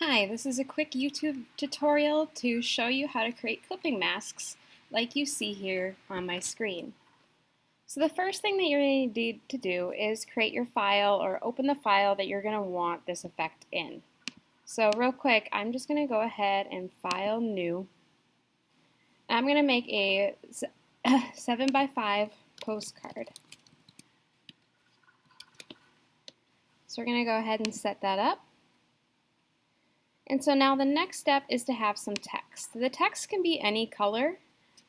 Hi, this is a quick YouTube tutorial to show you how to create clipping masks like you see here on my screen. So the first thing that you're going to need to do is create your file or open the file that you're going to want this effect in. So real quick, I'm just going to go ahead and File, New. I'm going to make a 7x5 postcard. So we're going to go ahead and set that up. And so now the next step is to have some text. The text can be any color.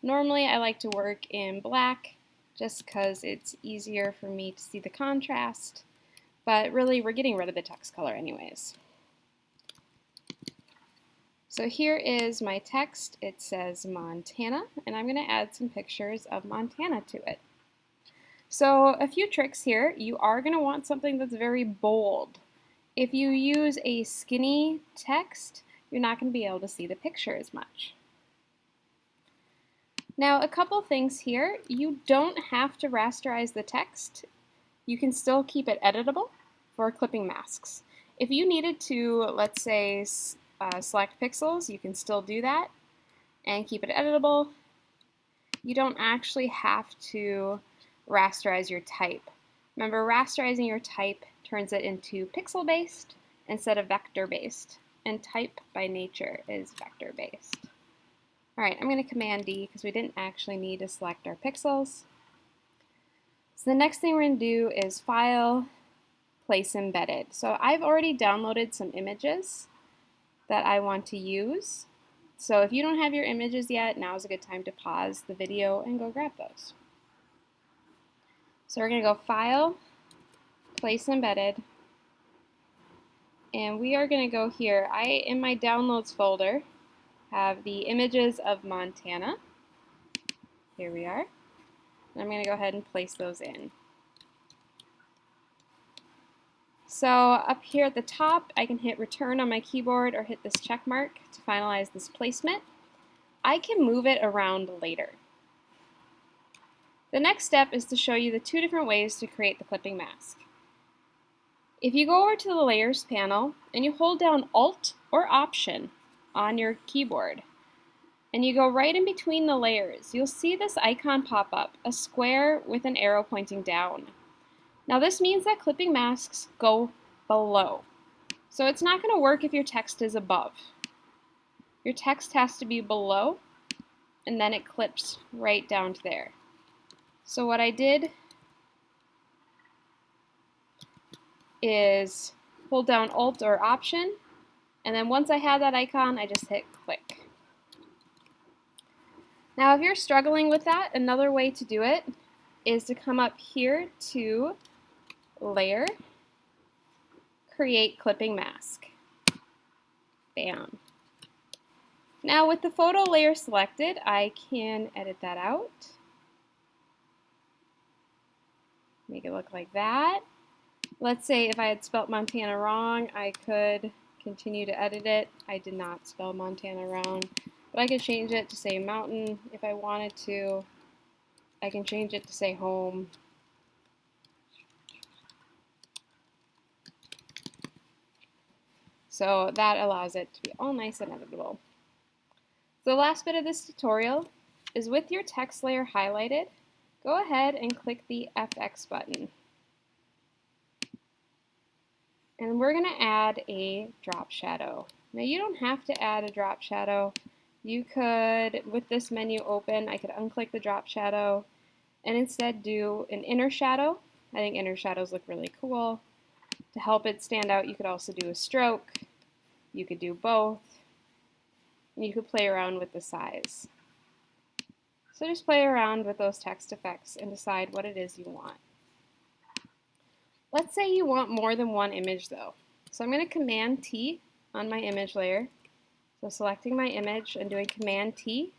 Normally I like to work in black just because it's easier for me to see the contrast, but really we're getting rid of the text color anyways. So here is my text. It says Montana, and I'm going to add some pictures of Montana to it. So a few tricks here. You are going to want something that's very bold. If you use a skinny text, you're not going to be able to see the picture as much. Now, a couple things here. You don't have to rasterize the text. You can still keep it editable for clipping masks. If you needed to, let's say, select pixels, you can still do that and keep it editable. You don't actually have to rasterize your type. Remember, rasterizing your type turns it into pixel-based instead of vector-based, and type by nature is vector-based. All right, I'm going to Command D because we didn't actually need to select our pixels. So the next thing we're going to do is File, Place Embedded. So I've already downloaded some images that I want to use. So if you don't have your images yet, now is a good time to pause the video and go grab those. So we're going to go File, Place Embedded, and we are going to go here. In my Downloads folder, have the images of Montana. Here we are. And I'm going to go ahead and place those in. So up here at the top, I can hit Return on my keyboard or hit this check mark to finalize this placement. I can move it around later. The next step is to show you the two different ways to create the clipping mask. If you go over to the Layers panel and you hold down Alt or Option on your keyboard and you go right in between the layers, you'll see this icon pop up, a square with an arrow pointing down. Now this means that clipping masks go below. So it's not going to work if your text is above. Your text has to be below, and then it clips right down to there. So what I did is hold down Alt or Option, and then once I had that icon, I just hit click. Now if you're struggling with that, another way to do it is to come up here to Layer, Create Clipping Mask. Bam. Now with the photo layer selected, I can edit that out. Make it look like that. Let's say if I had spelt Montana wrong, I could continue to edit it. I did not spell Montana wrong, but I could change it to say mountain if I wanted to. I can change it to say home. So that allows it to be all nice and editable. So the last bit of this tutorial is with your text layer highlighted, go ahead and click the FX button. And we're going to add a drop shadow. Now you don't have to add a drop shadow. You could, with this menu open, I could unclick the drop shadow and instead do an inner shadow. I think inner shadows look really cool. To help it stand out, you could also do a stroke. You could do both. And you could play around with the size. So just play around with those text effects and decide what it is you want. Let's say you want more than one image though. So I'm going to Command T on my image layer. So selecting my image and doing Command T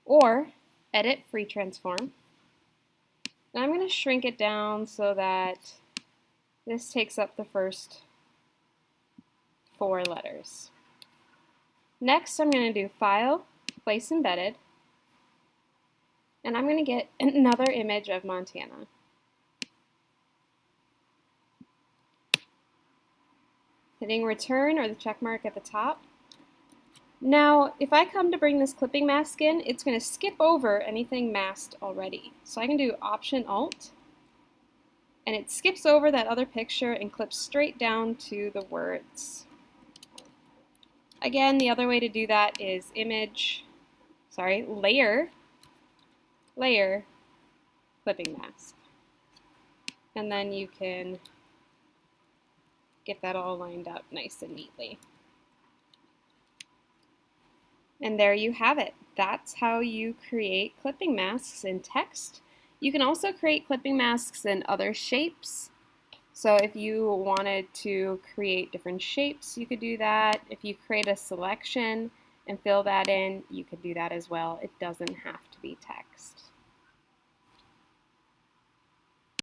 or Edit Free Transform. And I'm going to shrink it down so that this takes up the first 4 letters. Next, I'm going to do File, Place Embedded, and I'm going to get another image of Montana. Hit hitting return or the check mark at the top. Now, if I come to bring this clipping mask in, it's going to skip over anything masked already. So I can do Option Alt, and it skips over that other picture and clips straight down to the words. Again, the other way to do that is Layer, Layer, Clipping Mask. And then you can get that all lined up nice and neatly. And there you have it. That's how you create clipping masks in text. You can also create clipping masks in other shapes. So if you wanted to create different shapes, you could do that. If you create a selection and fill that in, you could do that as well. It doesn't have to be text.